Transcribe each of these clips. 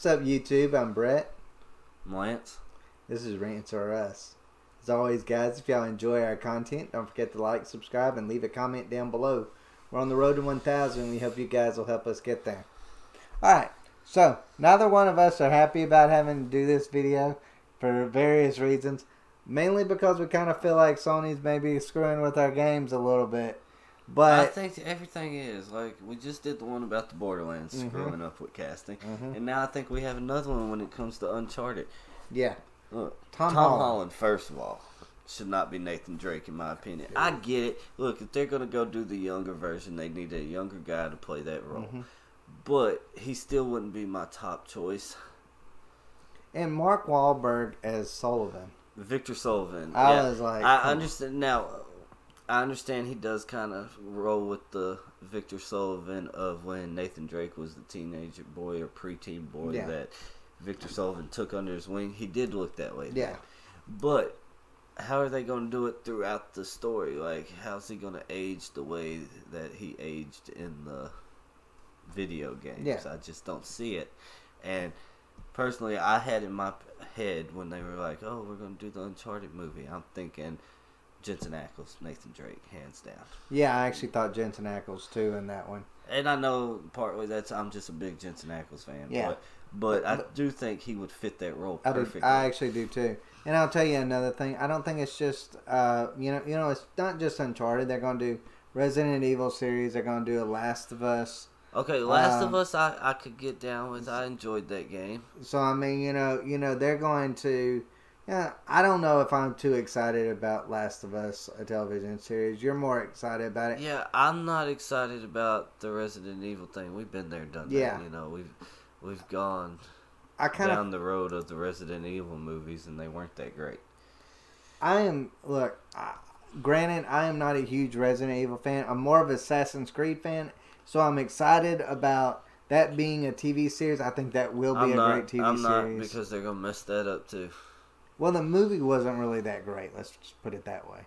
What's up, YouTube? I'm Brett. Lance. This is Rants or Us. As always, guys, if y'all enjoy our content, don't forget to like, subscribe, and leave a comment down below. We're on the road to 1,000, and we hope you guys will help us get there. Alright, so neither one of us are happy about having to do this video for various reasons. Mainly because we kind of feel like Sony's maybe screwing with our games a little bit. But I think everything is. Like, we just did the one about the Borderlands screwing up with casting. And now I think we have another one when it comes to Uncharted. Yeah. Look, Tom Holland, first of all, should not be Nathan Drake, in my opinion. I get it. Look, if they're going to go do the younger version, they need a younger guy to play that role. But he still wouldn't be my top choice. And Mark Wahlberg as Sullivan. Victor Sullivan. I was like, I understand now. I understand he does kind of roll with the Victor Sullivan of when Nathan Drake was the teenager boy or preteen boy that Victor Sullivan took under his wing. He did look that way. Yeah. But how are they going to do it throughout the story? Like, how's he going to age the way that he aged in the video games? Yeah. I just don't see it. And personally, I had in my head when they were like, oh, we're going to do the Uncharted movie, I'm thinking Jensen Ackles, Nathan Drake, hands down. Yeah, I actually thought Jensen Ackles too in that one. And I know partly I'm just a big Jensen Ackles fan. Yeah. But I do think he would fit that role perfectly. I actually do too. And I'll tell you another thing. I don't think it's just it's not just Uncharted. They're going to do Resident Evil series. They're going to do a Last of Us. Okay, Last of Us, I could get down with. I enjoyed that game. So I mean, they're going to. Yeah, I don't know if I'm too excited about Last of Us, a television series. You're more excited about it. Yeah, I'm not excited about the Resident Evil thing. We've been there, done that. Yeah. We've gone down the road of the Resident Evil movies, and they weren't that great. Granted, I am not a huge Resident Evil fan. I'm more of an Assassin's Creed fan, so I'm excited about that being a TV series. I think that will be great TV series. I'm not, because they're going to mess that up, too. Well, the movie wasn't really that great. Let's just put it that way.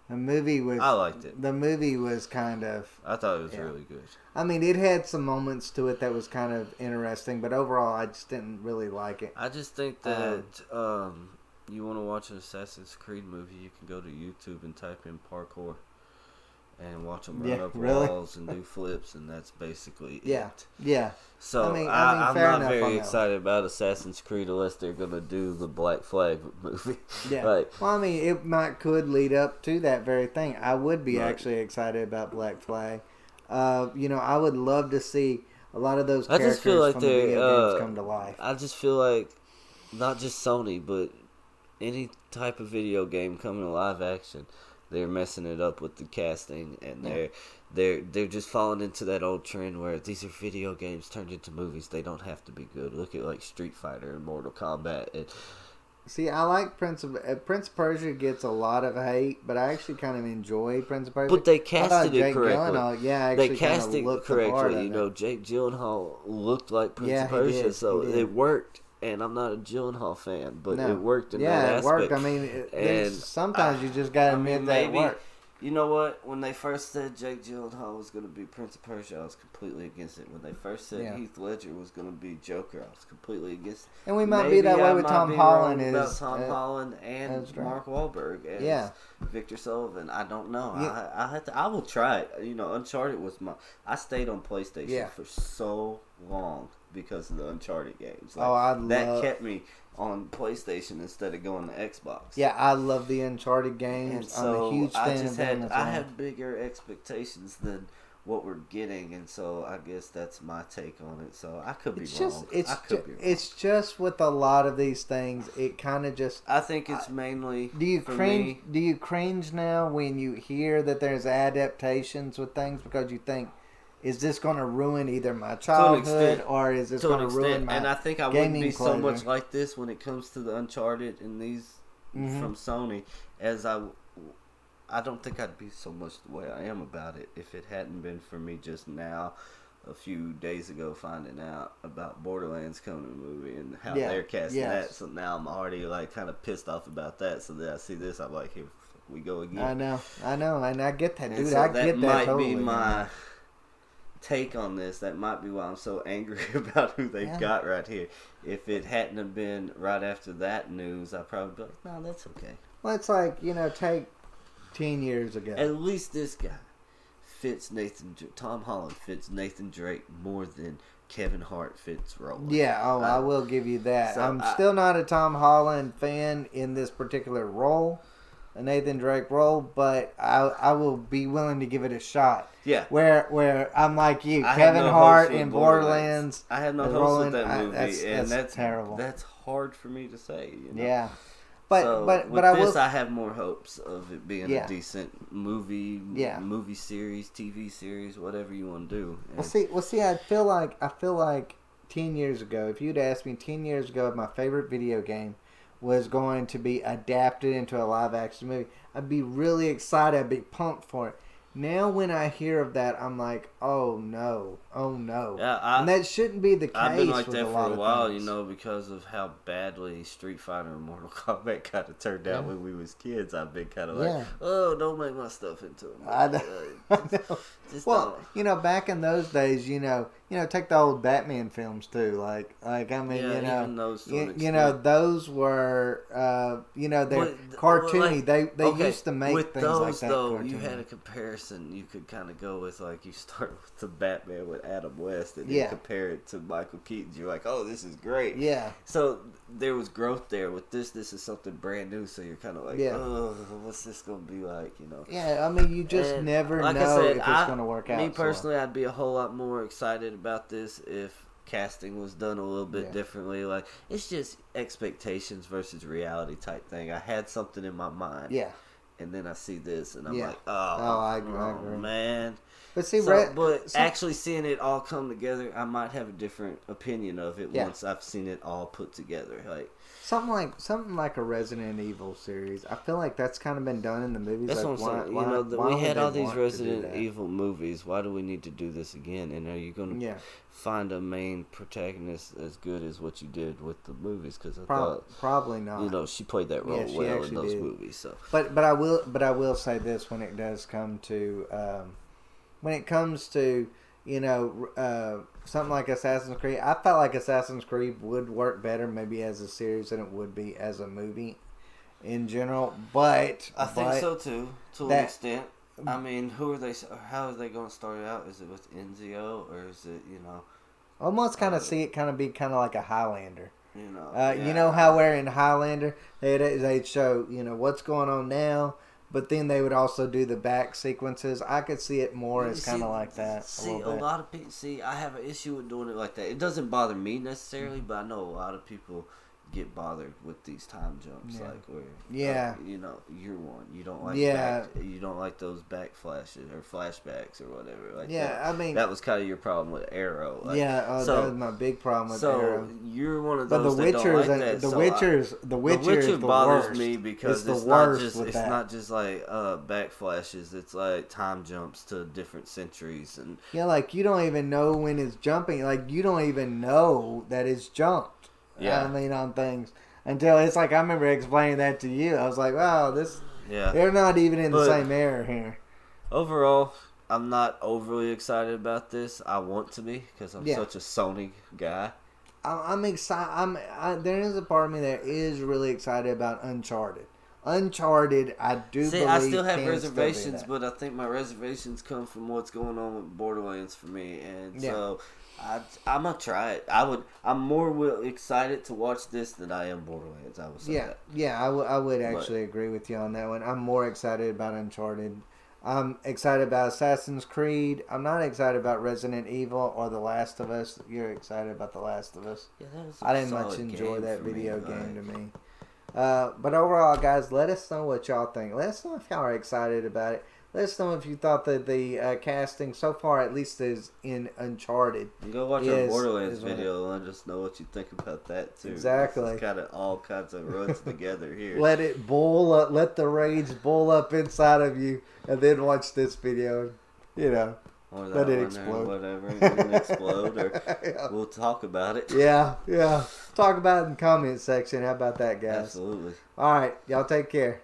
The movie was. I liked it. The movie was kind of. I thought it was really good. I mean, it had some moments to it that was kind of interesting, but overall, I just didn't really like it. I just think that you want to watch an Assassin's Creed movie, you can go to YouTube and type in parkour and watch them run up walls and do flips, and that's basically it. Yeah. So I'm not very excited about Assassin's Creed unless they're going to do the Black Flag movie. Yeah. Well, I mean, it could lead up to that very thing. I would be actually excited about Black Flag. I would love to see a lot of those characters from the video games come to life. I just feel like not just Sony, but any type of video game coming to live action, they're messing it up with the casting, and they're just falling into that old trend where these are video games turned into movies. They don't have to be good. Look at like Street Fighter and Mortal Kombat. See, I like Prince of Persia gets a lot of hate, but I actually kind of enjoy Prince of Persia. But they casted it correctly. They cast it correctly. Jake Gyllenhaal looked like Prince of Persia, so it worked. And I'm not a Gyllenhaal fan, but it worked in that aspect. Yeah, it worked. I mean, sometimes you just got to admit that it worked. You know what? When they first said Jake Gyllenhaal was going to be Prince of Persia, I was completely against it. When they first said Heath Ledger was going to be Joker, I was completely against it. And we might be that way with Tom Holland. Holland and Mark Wahlberg as Victor Sullivan. I don't know. Yeah. I will try it. Uncharted was I stayed on PlayStation for so long because of the Uncharted games. That kept me on PlayStation instead of going to Xbox. Yeah, I love the Uncharted games. So I'm a huge fan of them. I had bigger expectations than what we're getting, and so I guess that's my take on it. So I could be wrong. It's just with a lot of these things, it kind of just. I think it's mainly. Do you cringe now when you hear that there's adaptations with things because you think, is this going to ruin either my childhood or is this going to ruin my And I think I wouldn't be so much like this when it comes to the Uncharted and these from Sony as I don't think I'd be so much the way I am about it if it hadn't been for me just now, a few days ago, finding out about Borderlands coming to the movie and how they're casting that. So now I'm already kind of pissed off about that. So then I see this, I'm like, here we go again. I know, and I get that, dude. So I get that might totally. Be my take on this. That might be why I'm so angry about who they've got right here. If it hadn't have been right after that news, I'd probably be like, no, that's okay. Well, it's like, take 10 years ago. At least this guy fits Tom Holland fits Nathan Drake more than Kevin Hart fits Roland. Yeah, I will give you that. So I'm still not a Tom Holland fan in this particular role, a Nathan Drake role, but I will be willing to give it a shot. Yeah. Where I'm like you, Kevin Hart in Borderlands. I had no hopes with that movie, and that's terrible. That's hard for me to say. Yeah. But I have more hopes of it being a decent movie, movie series, TV series, whatever you want to do. And Well, see, I feel like 10 years ago, if you'd asked me 10 years ago if my favorite video game was going to be adapted into a live action movie, I'd be really excited. I'd be pumped for it. Now, when I hear of that, I'm like, oh no. Yeah, and that shouldn't be the case. I've been like with that a for lot a of while, things. because of how badly Street Fighter and Mortal Kombat kind of turned out when we was kids. I've been kind of like, oh, don't make my stuff into it. I know. Well, back in those days, take the old Batman films too. Like I mean, even those those were, they're cartoony. They used to make with things those, like that. Though, cartoony. you had a comparison. You could kind of go with you start with the Batman with Adam West, and then compare it to Michael Keaton. You're like, oh, this is great. Yeah. So there was growth there. With this is something brand new. So you're kind of like, oh, what's this gonna be like? Yeah, I mean, you just never know if it's going to work out. Me personally, I'd be a whole lot more excited about this if casting was done a little bit differently. Like, it's just expectations versus reality type thing. I had something in my mind. Yeah. And then I see this, and I'm like, I agree. Man. But see, actually seeing it all come together, I might have a different opinion of it once I've seen it all put together. Like something like a Resident Evil series. I feel like that's kind of been done in the movies. That's like, what I'm saying. We had all these Resident Evil movies. Why do we need to do this again? And are you going to find a main protagonist as good as what you did with the movies? Because I thought probably not. She played that role well in those movies. So, but I will say this when it does come to something like Assassin's Creed. I felt like Assassin's Creed would work better maybe as a series than it would be as a movie in general. But I think so too, to an extent. I mean, who are they? How are they going to start it out? Is it with Ezio or is it almost kind of see it kind of be kind of like a Highlander. You know how where in Highlander they'd show what's going on now. But then they would also do the back sequences. I could see it more as kind of like that. A lot of people. I have an issue with doing it like that. It doesn't bother me necessarily, but I know a lot of people get bothered with these time jumps, like where you're one. You don't like you don't like those back flashes or flashbacks or whatever. I mean that was kind of your problem with Arrow. That was my big problem with Arrow. You're one of those. But the Witcher's don't like that. The Witcher bothers worst. me because it's not just like back flashes. It's like time jumps to different centuries and like you don't even know when it's jumping. Like you don't even know that it's jumped. Yeah. I mean, on things until it's like I remember explaining that to you. I was like, "Wow, they're not even in the same era here." Overall, I'm not overly excited about this. I want to be because I'm such a Sony guy. I'm excited. There is a part of me that is really excited about Uncharted. Uncharted, I do believe. I still have reservations, but I think my reservations come from what's going on with Borderlands for me, and so. I'm gonna try it. I'm more excited to watch this than I am Borderlands. I would say that. Yeah, I would actually agree with you on that one. I'm more excited about Uncharted. I'm excited about Assassin's Creed. I'm not excited about Resident Evil or The Last of Us. You're excited about The Last of Us. Yeah, that was I didn't much enjoy that video game to me. But overall, guys, let us know what y'all think. Let us know if y'all are excited about it. Let us know if you thought that the casting so far, at least, is in Uncharted. You go watch our Borderlands video and let us know what you think about that too. Exactly. It's kind of all kinds of runs together here. Let it boil up. Let the rage boil up inside of you, and then watch this video. Or let it explode. Or whatever, it can explode, or we'll talk about it. Yeah. Talk about it in the comment section. How about that, guys? Absolutely. All right, y'all take care.